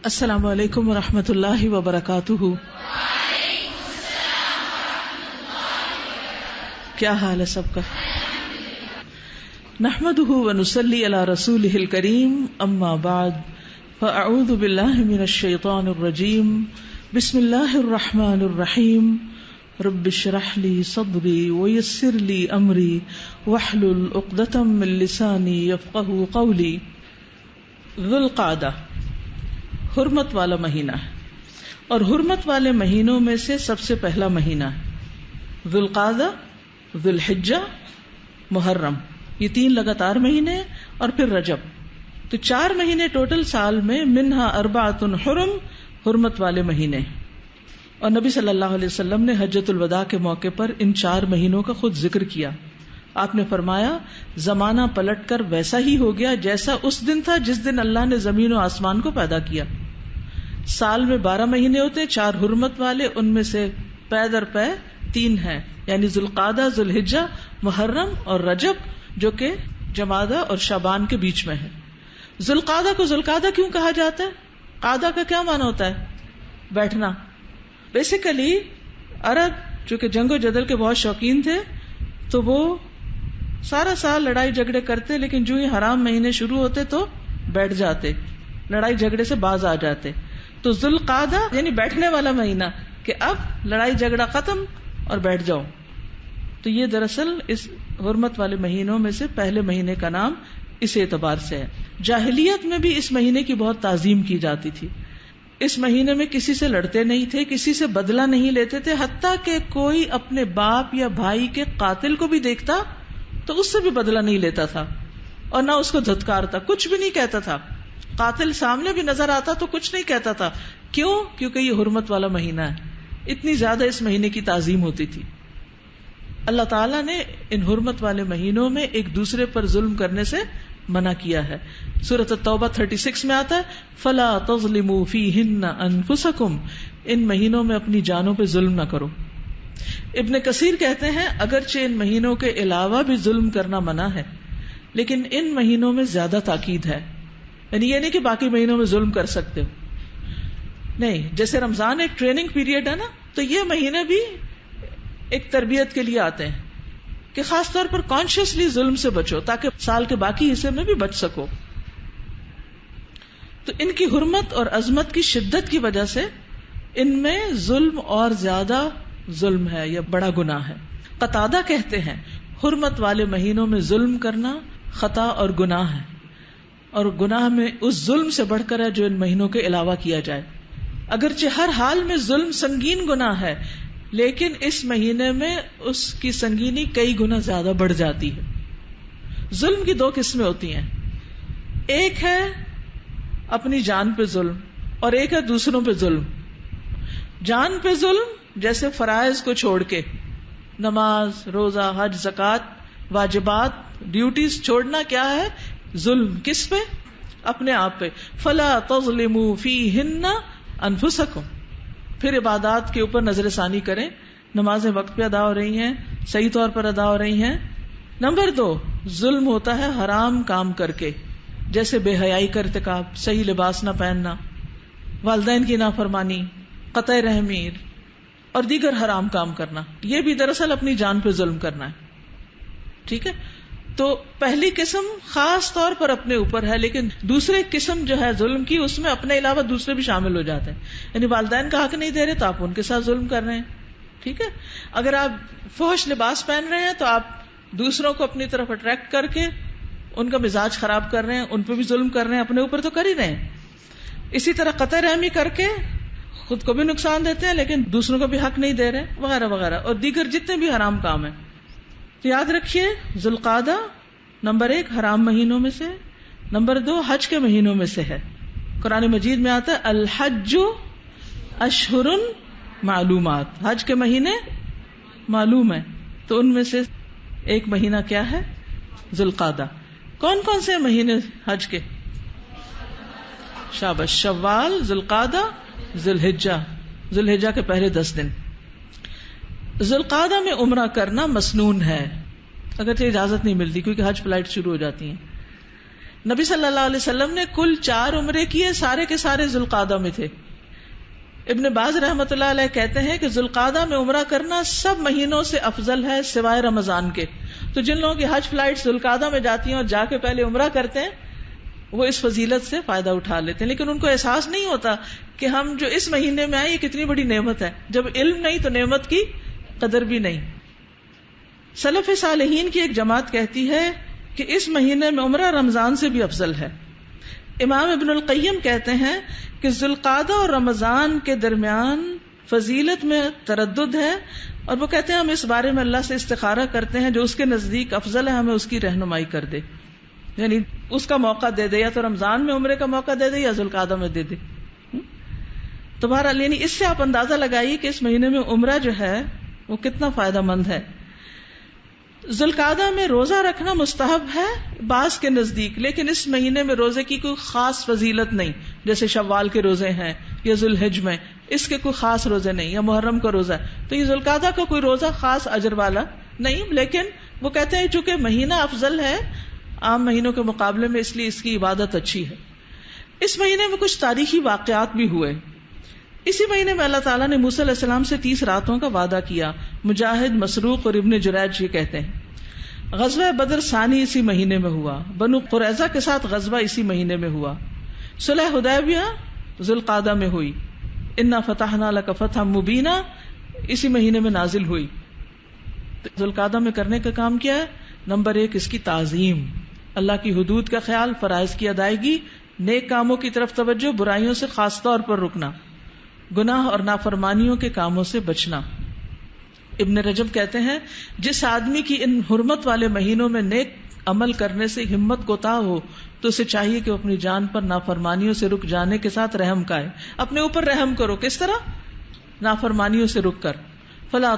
السلام علیکم ورحمۃ اللہ وبرکاتہ. کیا حال ہے سب کا؟ نحمده ونصلی علی رسولہ الکریم. اما بعد فاعوذ باللہ من الشیطان الرجیم. بسم اللہ الرحمن الرحیم. رب اشرح لی صدری ویسر لی امری واحلل عقدۃ من لسانی یفقہوا قولی. ذو القعدہ حرمت والا مہینہ ہے، اور حرمت والے مہینوں میں سے سب سے پہلا مہینہ ہے ذو القعدہ، ذو الحجہ، محرم. یہ 3 لگاتار مہینے اور پھر رجب. تو 4 مہینے ٹوٹل سال میں، منہا اربعۃ حرم، حرمت والے مہینے. اور نبی صلی اللہ علیہ وسلم نے حجۃ الوداع کے موقع پر ان 4 مہینوں کا خود ذکر کیا. آپ نے فرمایا زمانہ پلٹ کر ویسا ہی ہو گیا جیسا اس دن تھا جس دن اللہ نے زمین و آسمان کو پیدا کیا. سال میں 12 مہینے ہوتے ہیں، 4 حرمت والے، ان میں سے پے در پے 3 ہیں، یعنی ذو القعدہ، ذو الحجہ، محرم اور رجب، جو کہ جمادہ اور شعبان کے بیچ میں ہے. ذو القعدہ کو ذو القعدہ کیوں کہا جاتا ہے؟ قعدہ کا کیا معنی ہوتا ہے؟ بیٹھنا. بیسیکلی عرب چونکہ جنگ و جدل کے بہت شوقین تھے، تو وہ سارا سال لڑائی جھگڑے کرتے، لیکن جو ہی حرام مہینے شروع ہوتے تو بیٹھ جاتے، لڑائی جھگڑے سے باز آ جاتے. تو ذو القعدہ یعنی بیٹھنے والا مہینہ، کہ اب لڑائی جھگڑا ختم اور بیٹھ جاؤ. تو یہ دراصل اس حرمت والے مہینوں میں سے پہلے مہینے کا نام اس اعتبار سے ہے. جاہلیت میں بھی اس مہینے کی بہت تعظیم کی جاتی تھی. اس مہینے میں کسی سے لڑتے نہیں تھے، کسی سے بدلہ نہیں لیتے تھے، حتیٰ کہ کوئی اپنے باپ یا بھائی کے قاتل کو بھی دیکھتا تو اس سے بھی بدلہ نہیں لیتا تھا، اور نہ اس کو دھتکارتا، کچھ بھی نہیں کہتا تھا. قاتل سامنے بھی نظر آتا تو کچھ نہیں کہتا تھا. کیوں؟ کیونکہ یہ حرمت والا مہینہ ہے. اتنی زیادہ اس مہینے کی تعظیم ہوتی تھی. اللہ تعالیٰ نے ان حرمت والے مہینوں میں ایک دوسرے پر ظلم کرنے سے منع کیا ہے. سورۃ التوبہ 36 میں آتا ہے فَلَا تَظْلِمُوا فِيهِنَّ أَنفُسَكُمْ، ان مہینوں میں اپنی جانوں پہ ظلم نہ کرو. ابن کثیر کہتے ہیں اگرچہ ان مہینوں کے علاوہ بھی ظلم کرنا منع ہے، لیکن ان مہینوں میں زیادہ تاکید ہے. یعنی یہ نہیں کہ باقی مہینوں میں ظلم کر سکتے ہو، نہیں. جیسے رمضان ایک ٹریننگ پیریڈ ہے نا، تو یہ مہینے بھی ایک تربیت کے لیے آتے ہیں کہ خاص طور پر کانشیسلی ظلم سے بچو تاکہ سال کے باقی حصے میں بھی بچ سکو. تو ان کی حرمت اور عظمت کی شدت کی وجہ سے ان میں ظلم اور زیادہ ظلم ہے یا بڑا گناہ ہے. قتادہ کہتے ہیں حرمت والے مہینوں میں ظلم کرنا خطا اور گناہ ہے، اور گناہ میں اس ظلم سے بڑھ کر ہے جو ان مہینوں کے علاوہ کیا جائے. اگرچہ ہر حال میں ظلم سنگین گناہ ہے، لیکن اس مہینے میں اس کی سنگینی کئی گنا زیادہ بڑھ جاتی ہے. ظلم کی 2 قسمیں ہوتی ہیں، ایک ہے اپنی جان پہ ظلم اور ایک ہے دوسروں پہ ظلم. جان پہ ظلم جیسے فرائض کو چھوڑ کے، نماز، روزہ، حج، زکوٰۃ، واجبات، ڈیوٹیز چھوڑنا کیا ہے؟ ظلم. کس پہ؟ اپنے آپ پہ. فَلَا تَظْلِمُوا فِيهِنَّ أَنفُسَكُمْ. پھر عبادات کے اوپر نظر ثانی کریں، نمازیں وقت پہ ادا ہو رہی ہیں، صحیح طور پر ادا ہو رہی ہیں. نمبر 2 ظلم ہوتا ہے حرام کام کر کے، جیسے بے حیائی کا ارتکاب، صحیح لباس نہ پہننا، والدین کی نافرمانی، قطع رحمی اور دیگر حرام کام کرنا. یہ بھی دراصل اپنی جان پہ ظلم کرنا ہے. ٹھیک ہے؟ تو پہلی قسم خاص طور پر اپنے اوپر ہے، لیکن دوسری قسم جو ہے ظلم کی، اس میں اپنے علاوہ دوسرے بھی شامل ہو جاتے ہیں. یعنی والدین کا حق نہیں دے رہے تو آپ ان کے ساتھ ظلم کر رہے ہیں. ٹھیک ہے؟ اگر آپ فحش لباس پہن رہے ہیں تو آپ دوسروں کو اپنی طرف اٹریکٹ کر کے ان کا مزاج خراب کر رہے ہیں، ان پہ بھی ظلم کر رہے ہیں، اپنے اوپر تو کر ہی رہے ہیں. اسی طرح قطع رحمی کر کے خود کو بھی نقصان دیتے ہیں لیکن دوسروں کو بھی حق نہیں دے رہے، وغیرہ وغیرہ، اور دیگر جتنے بھی حرام کام ہیں. تو یاد رکھیے ذو القعدہ نمبر 1 حرام مہینوں میں سے، نمبر 2 حج کے مہینوں میں سے ہے. قرآن مجید میں آتا ہے الحج اشہر معلومات، حج کے مہینے معلوم ہیں. تو ان میں سے ایک مہینہ کیا ہے؟ ذو القعدہ. کون کون سے مہینے حج کے؟ شاباش، شوال، ذو القعدہ، ذو الحجہ. ذو الحجہ کے پہلے 10 دن. ذو القعدہ میں عمرہ کرنا مسنون ہے، اگرچہ اجازت نہیں ملتی کیونکہ حج فلائٹ شروع ہو جاتی ہیں. نبی صلی اللہ علیہ وسلم نے کل 4 عمرے کیے، سارے کے سارے ذوالقعدہ میں تھے. ابن باز رحمۃ اللہ علیہ کہتے ہیں کہ ذوالقعدہ میں عمرہ کرنا سب مہینوں سے افضل ہے سوائے رمضان کے. تو جن لوگوں کی حج فلائٹ ذوالقعدہ میں جاتی ہیں اور جا کے پہلے عمرہ کرتے ہیں وہ اس فضیلت سے فائدہ اٹھا لیتے ہیں، لیکن ان کو احساس نہیں ہوتا کہ ہم جو اس مہینے میں آئے یہ کتنی بڑی نعمت ہے. جب علم نہیں تو نعمت کی قدر بھی نہیں. سلف صالحین کی ایک جماعت کہتی ہے کہ اس مہینے میں عمرہ رمضان سے بھی افضل ہے. امام ابن القیم کہتے ہیں کہ ذوالقعدہ اور رمضان کے درمیان فضیلت میں تردد ہے، اور وہ کہتے ہیں ہم اس بارے میں اللہ سے استخارہ کرتے ہیں جو اس کے نزدیک افضل ہے ہمیں اس کی رہنمائی کر دے، یعنی اس کا موقع دے دے، یا تو رمضان میں عمرے کا موقع دے دے یا ذوالقعدہ میں دے دے. تو بہرحال یعنی اس سے آپ اندازہ لگائیے کہ اس مہینے میں عمرہ جو ہے وہ کتنا فائدہ مند ہے. ذوالقعدہ میں روزہ رکھنا مستحب ہے بعض کے نزدیک، لیکن اس مہینے میں روزے کی کوئی خاص فضیلت نہیں، جیسے شوال کے روزے ہیں یا ذوالحج میں اس کے کوئی خاص روزے نہیں، یا محرم کا روزہ ہے. تو یہ ذوالقعدہ کا کوئی روزہ خاص اجر والا نہیں، لیکن وہ کہتے ہیں چونکہ مہینہ افضل ہے عام مہینوں کے مقابلے میں، اس لیے اس کی عبادت اچھی ہے. اس مہینے میں کچھ تاریخی واقعات بھی ہوئے. اسی مہینے میں اللہ تعالیٰ نے موسیٰ علیہ السلام سے 30 راتوں کا وعدہ کیا. مجاہد، مسروق اور ابن جریج یہ کہتے ہیں. غزوہ بدر ثانی اسی مہینے میں ہوا. بنو قریظہ کے ساتھ غزوہ اسی مہینے میں ہوا. صلح حدیبیہ ذوالقعدہ میں ہوئی. انا فتحنا لک فتحا مبینا اسی مہینے میں نازل ہوئی. ذوالقعدہ میں کرنے کا کام کیا ہے؟ نمبر 1 اس کی تعظیم، اللہ کی حدود کا خیال، فرائض کی ادائیگی، نیک کاموں کی طرف توجہ، برائیوں سے خاص طور پر رکنا، گناہ اور نافرمانیوں کے کاموں سے بچنا. ابن رجب کہتے ہیں جس آدمی کی ان حرمت والے مہینوں میں نیک عمل کرنے سے ہمت کوتاہ ہو تو اسے چاہیے کہ وہ اپنی جان پر نافرمانیوں سے رک جانے کے ساتھ رحم کھائے. اپنے اوپر رحم کرو. کس طرح؟ نافرمانیوں سے رک کر. فلا